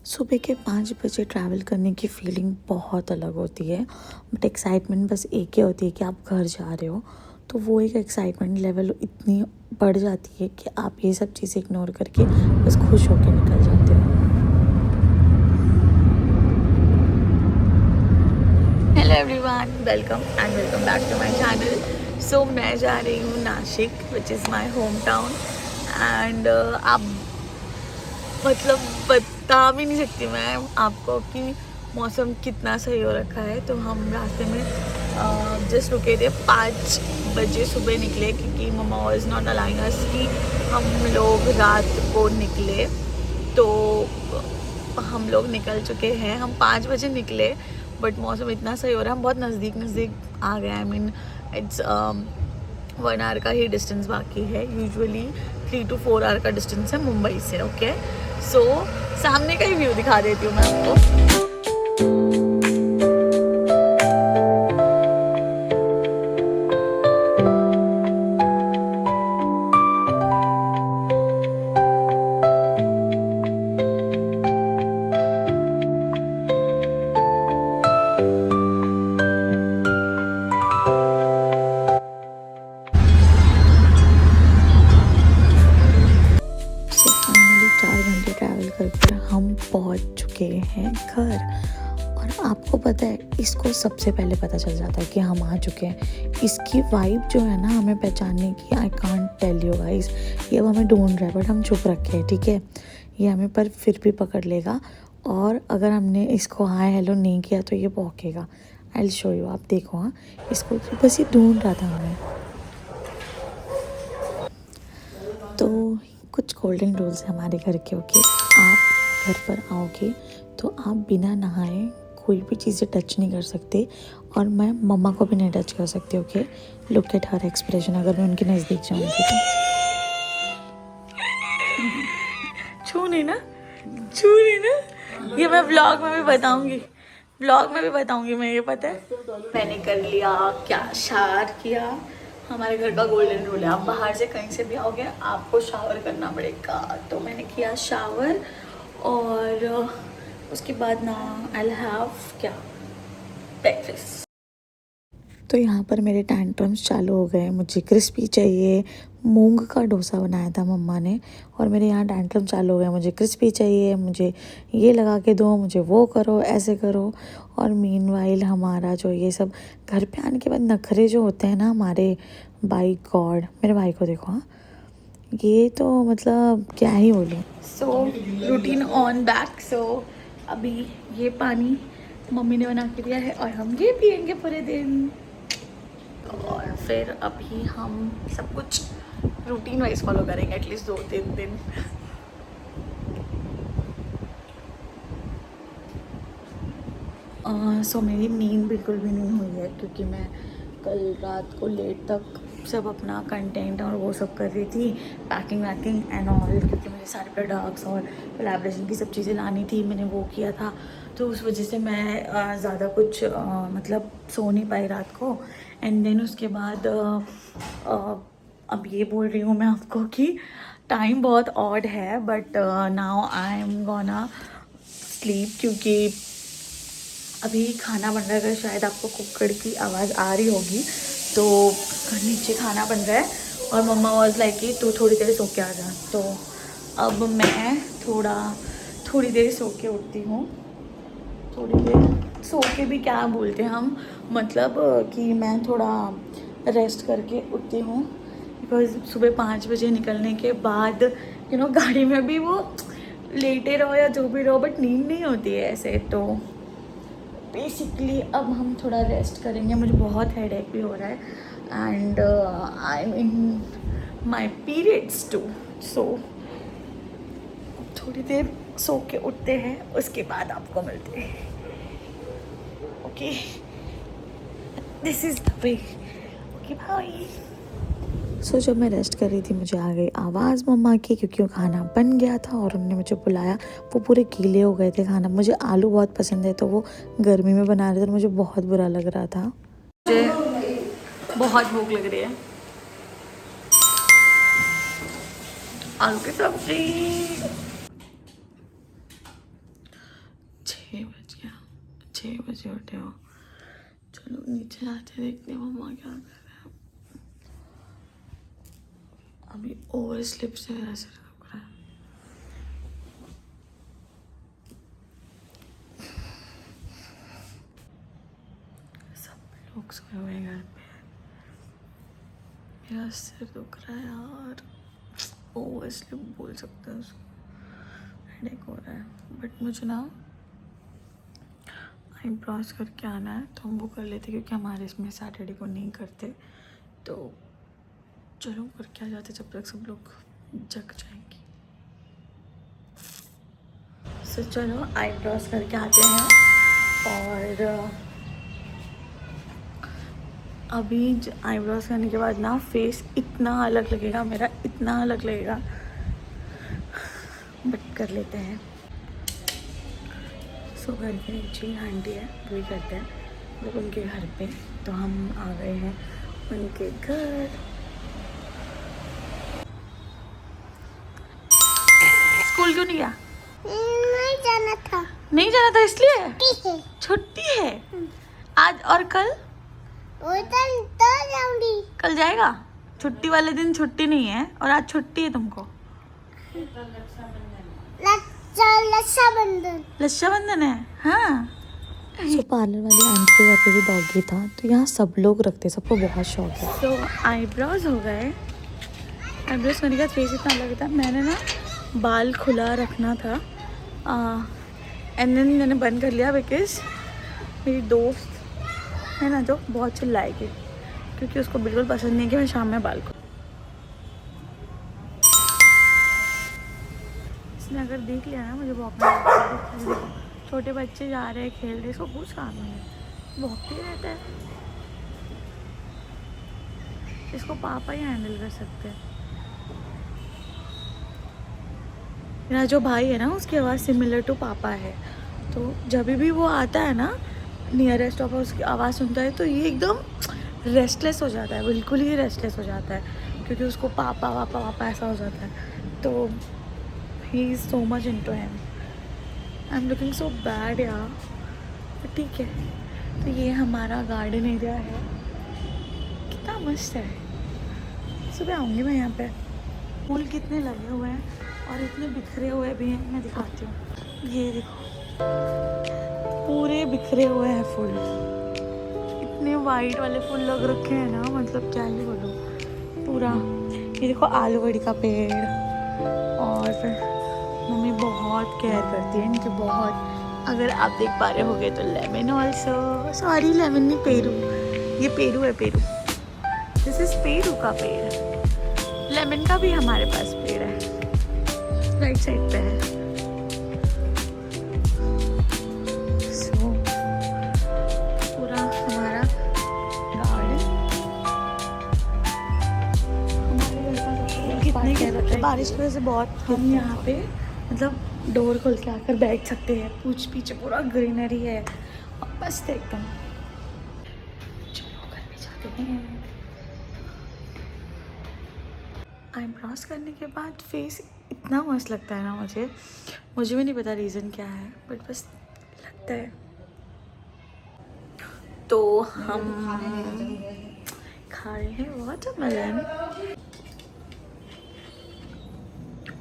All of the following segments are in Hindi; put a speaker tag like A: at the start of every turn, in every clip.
A: सुबह के 5 बजे ट्रैवल करने की फ़ीलिंग बहुत अलग होती है, बट एक्साइटमेंट बस एक ही होती है कि आप घर जा रहे हो। तो वो एक एक्साइटमेंट लेवल इतनी बढ़ जाती है कि आप ये सब चीज़ें इग्नोर करके बस खुश होकर निकल जाते हो। Hello everyone, welcome back to my channel. So मैं जा रही हूँ Nashik, which is my home town. And आप मतलब बता भी नहीं सकती मैं आपको कि मौसम कितना सही हो रखा है। तो हम रास्ते में जस्ट रुके थे, 5 बजे सुबह निकले क्योंकि मम्मा वाज नॉट अलाउइंग अस कि हम लोग रात को निकले। तो हम लोग निकल चुके हैं, हम 5 बजे निकले, बट मौसम इतना सही हो रहा है, हम बहुत नज़दीक आ गए। आई मीन इट्स 1 आवर का ही डिस्टेंस बाकी है। यूजुअली 3 to 4 आवर का डिस्टेंस है मुंबई से। ओके, सो सामने का ही व्यू दिखा देती हूँ मैं आपको। फाइनली 4 घंटे ट्रैवल कर हम पहुंच चुके हैं घर। और आपको पता है, इसको सबसे पहले पता चल जाता है कि हम आ चुके हैं। इसकी वाइब जो है ना, हमें पहचानने की, I can't tell you guys. ये अब हमें ढूंढ रहा है, बट हम चुप रखे हैं, ठीक है। ये हमें पर फिर भी पकड़ लेगा, और अगर हमने इसको हाय हेलो नहीं किया तो ये भौंकेगा। आई विल शो यू, आप देखो। हाँ, इसको बस ये ढूंढ रहा था हमें। तो कुछ गोल्डन रूल्स हैं हमारे घर के। ओके, आप घर पर आओगे तो आप बिना नहाए कोई भी चीज़ें टच नहीं कर सकते, और मैं मम्मा को भी नहीं टच कर सकती। Okay, look at her expression. अगर मैं उनके नज़दीक जाऊँगी तो छू नहीं ना, छू नहीं ना। ये मैं व्लॉग में भी बताऊँगी, मैं, ये पता है। मैंने कर लिया क्या, शावर किया। हमारे घर का गोल्डन रूल है, आप बाहर से कहीं से भी आओगे आपको शावर करना पड़ेगा। तो मैंने किया शावर, और उसके बाद ना आई हैव क्या, ब्रेकफास्ट। तो यहाँ पर मेरे टैंट्रम्स चालू हो गए। मुझे क्रिस्पी चाहिए, मूंग का डोसा बनाया था मम्मा ने, और मेरे यहाँ टैंट्रम चालू हो गए। मुझे क्रिस्पी चाहिए, मुझे ये लगा के दो, मुझे वो करो, ऐसे करो। और मीनवाइल हमारा जो ये सब घर पे आने के बाद नखरे जो होते हैं ना हमारे, बाय गॉड, मेरे भाई को देखो। हाँ, ये तो मतलब क्या ही बोलूँ। सो रूटीन ऑन बैक। सो अभी ये पानी मम्मी ने बना के दिया है और हम ये पियेंगे पूरे दिन। और फिर अभी हम सब कुछ रूटीन वाइज फॉलो करेंगे एटलीस्ट 2-3 दिन। सो मेरी नींद बिल्कुल भी नहीं हुई है क्योंकि मैं कल रात को लेट तक सब अपना कंटेंट और वो सब कर रही थी, पैकिंग वैकिंग एंड ऑल, क्योंकि मुझे सारे प्रोडक्ट्स और कोलैबोरेशन की सब चीज़ें लानी थी, मैंने वो किया था। तो उस वजह से मैं ज़्यादा कुछ मतलब सो नहीं पाई रात को। एंड देन उसके बाद अब ये बोल रही हूँ मैं आपको कि टाइम बहुत ऑड है, but now I am gonna sleep, क्योंकि अभी खाना बन रहा है। शायद आपको कुकर की आवाज़ आ रही होगी, तो नीचे खाना बन रहा है। और मम्मा वाज लाइक कि तू थोड़ी देर सो के आ जा। तो अब मैं थोड़ी देर सो के उठती हूँ। थोड़ी देर सो के भी क्या बोलते हैं हम, मतलब कि मैं थोड़ा रेस्ट करके उठती हूँ, बिकॉज सुबह 5 बजे निकलने के बाद गाड़ी में भी वो लेटे रहो या जो भी रहो, बट नींद नहीं होती है ऐसे। तो बेसिकली अब हम थोड़ा रेस्ट करेंगे। मुझे बहुत हेडेक भी हो रहा है, and I am in my periods too. So थोड़ी देर सो के उठते हैं, उसके बाद आपको मिलते हैं। Okay, this is the way. Okay, bye. So जब मैं रेस्ट कर रही थी, मुझे आ गई आवाज़ मम्मा की, क्योंकि वो खाना बन गया था और उन्होंने मुझे बुलाया। वो पूरे गीले हो गए थे खाना। मुझे आलू बहुत पसंद है, तो वो गर्मी में बना रहे थे और मुझे बहुत बुरा लग रहा था। मुझे बहुत भूख लग रही है। आलू की सब्जी। बज गया, 6 बजे उठे हो। चलो नीचे जाते देखते हैं मम्मा क्या कर रहे हैं। अभी ओवर स्लिप से मेरा सिर दुख रहा है। सब लोग सोए हुए घर पे, मेरा सिर दुख रहा है यार। ओवर स्लिप बोल सकते हैं उसको, हेडेक हो रहा है। बट मुझे ना आईब्रोज करके आना है, तो हम वो कर लेते क्योंकि हमारे इसमें सैटरडे को नहीं करते। तो चलो करके आ जाते जब तक सब लोग जग जाएंगे। सो चलो आईब्रोज करके आते हैं। और अभी आईब्रोज करने के बाद ना फेस इतना अलग लगेगा मेरा, इतना अलग लगेगा, बट कर लेते हैं। सो घर के नीचे आंटी है, वही करते हैं लोग उनके घर पे। तो हम आ गए हैं उनके घर। स्कूल क्यों नहीं गया?
B: नहीं जाना था।
A: नहीं जाना था इसलिए? छुट्टी है आज और कल?
B: तो जाऊंगी।
A: कल जाएगा? छुट्टी वाले दिन छुट्टी नहीं है और आज छुट्टी है तुमको। रक्षाबंधन है। हाँ।
C: सो पार्लर वाली आंटी के घर पे भी डॉगी था, तो यहाँ सब लोग रखते, सबको बहुत शौक है।
A: तो आईब्रोज हो गए। आईब्रोज करने का फेस इतना अलग था। मैंने ना बाल खुला रखना था एंड देन मैंने बंद कर लिया बिकॉज मेरी दोस्त है ना जो बहुत चिल्लाएगी, क्योंकि उसको बिल्कुल पसंद नहीं कि मैं शाम में बाल को। इसने अगर देख लिया ना मुझे भौंकना, छोटे बच्चे जा रहे हैं खेल रहे, इसको कुछ काम नहीं है, भौंकते रहता है। इसको पापा ही हैंडल कर सकते हैं। मेरा जो भाई है ना उसकी आवाज़ सिमिलर टू पापा है, तो जब भी वो आता है ना नियरेस्ट ऑफ उसकी आवाज़ सुनता है तो ये एकदम रेस्टलेस हो जाता है, बिल्कुल ही रेस्टलेस हो जाता है, क्योंकि उसको पापा पापा पापा ऐसा हो जाता है। तो he is so much into him. I am looking so bad यार, ठीक है। तो ये हमारा गार्डन एरिया है, कितना मस्त है। सुबह आऊँगी मैं यहाँ पे। फूल कितने लगे हुए हैं और इतने बिखरे हुए भी हैं, मैं दिखाती हूँ। ये देखो पूरे बिखरे हुए हैं फूल, इतने वाइट वाले फूल लग रखे हैं ना, मतलब क्या ही बोलूँ पूरा। ये देखो आलू बड़ी का पेड़, और मम्मी बहुत केयर करती है इनकी, बहुत। अगर आप देख पा रहे होगे तो लेमन ऑल्सो, सॉरी लेमन नहीं पेरू, ये पेरू है, पेरू। दिस इज पेरू का पेड़। लेमन का भी हमारे पास पेड़ है, राइट साइड पे है। सो पूरा हमारा गार्डन, कितने के बारिश की वजह से बहुत, हम यहाँ पे मतलब डोर खोल के आकर बैठ सकते हैं। कुछ पीछे पूरा ग्रीनरी है और मस्त है एकदम। चलो घर पे जाते हैं। आईब्रोज करने के बाद फेस इतना मस्त लगता है ना मुझे भी नहीं पता रीज़न क्या है, बट बस लगता है। तो हम खा रहे हैं वाटरमेलन।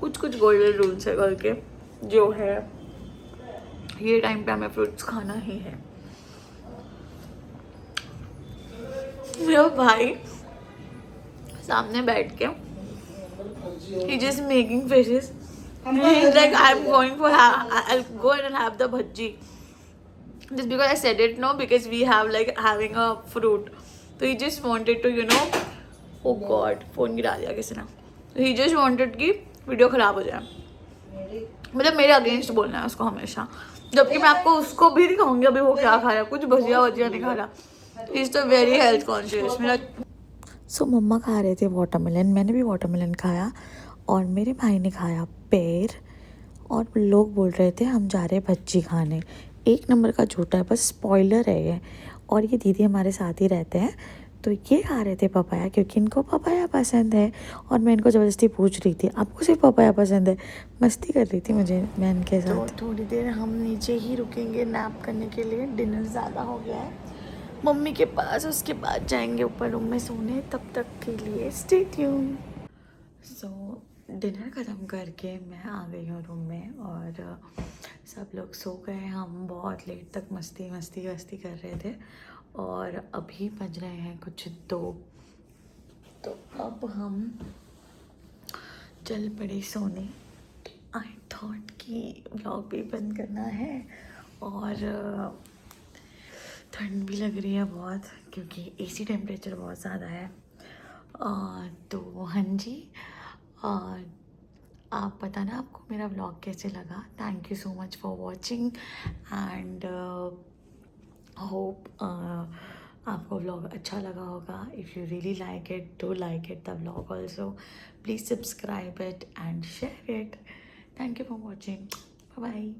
A: कुछ गोल्डन रूल्स है घर के, जो है ये टाइम पे हमें फ्रूट्स खाना ही है। मेरा भाई सामने बैठ के he just making faces. He's like, I'm going for I'll go and have the bhaji. Just because I said it, no, because we have like having a fruit. So he just wanted to, you know, oh God, phone गिरा दिया किसी ने. So he just wanted कि वीडियो खराब हो जाए, मतलब मेरे अगेंस्ट बोलना है उसको हमेशा, जबकि मैं आपको उसको भी दिखाऊंगी अभी वो क्या खा रहा है, कुछ भजिया नहीं खा रहा। इज तो वेरी हेल्थ कॉन्शियस मेरा।
C: सो मम्मा खा रहे थे वाटरमेलन, मैंने भी वाटरमेलन खाया और मेरे भाई ने खाया पेड़, और लोग बोल रहे थे हम जा रहे हैं भज्जी खाने। एक नंबर का झूठा है, बस स्पॉइलर है ये। और ये दीदी हमारे साथ ही रहते हैं, तो ये खा रहे थे पपाया क्योंकि इनको पपाया पसंद है और मैं इनको ज़बरदस्ती पूछ रही थी आपको सिर्फ पपाया पसंद है, मस्ती कर रही थी मैं इनके
A: तो
C: साथ।
A: थोड़ी देर हम नीचे ही रुकेंगे नैप करने के लिए, डिनर ज़्यादा हो गया है मम्मी के पास, उसके बाद जाएंगे ऊपर रूम में सोने, तब तक के लिए स्टे ट्यून। सो डिनर ख़त्म करके मैं आ गई हूँ रूम में और सब लोग सो गए, हम बहुत लेट तक मस्ती कर रहे थे और अभी बज रहे हैं कुछ 2, तो अब हम चल पड़े सोने। आई थॉट कि व्लॉग भी बंद करना है और ठंड भी लग रही है बहुत क्योंकि एसी टेम्परेचर बहुत ज़्यादा है। तो हाँ जी, आप बताना आपको मेरा व्लॉग कैसे लगा। Thank you so much for watching and hope आपको व्लॉग अच्छा लगा होगा। If you really like it, do like it the vlog also, please subscribe it and share it. Thank you for watching, bye bye.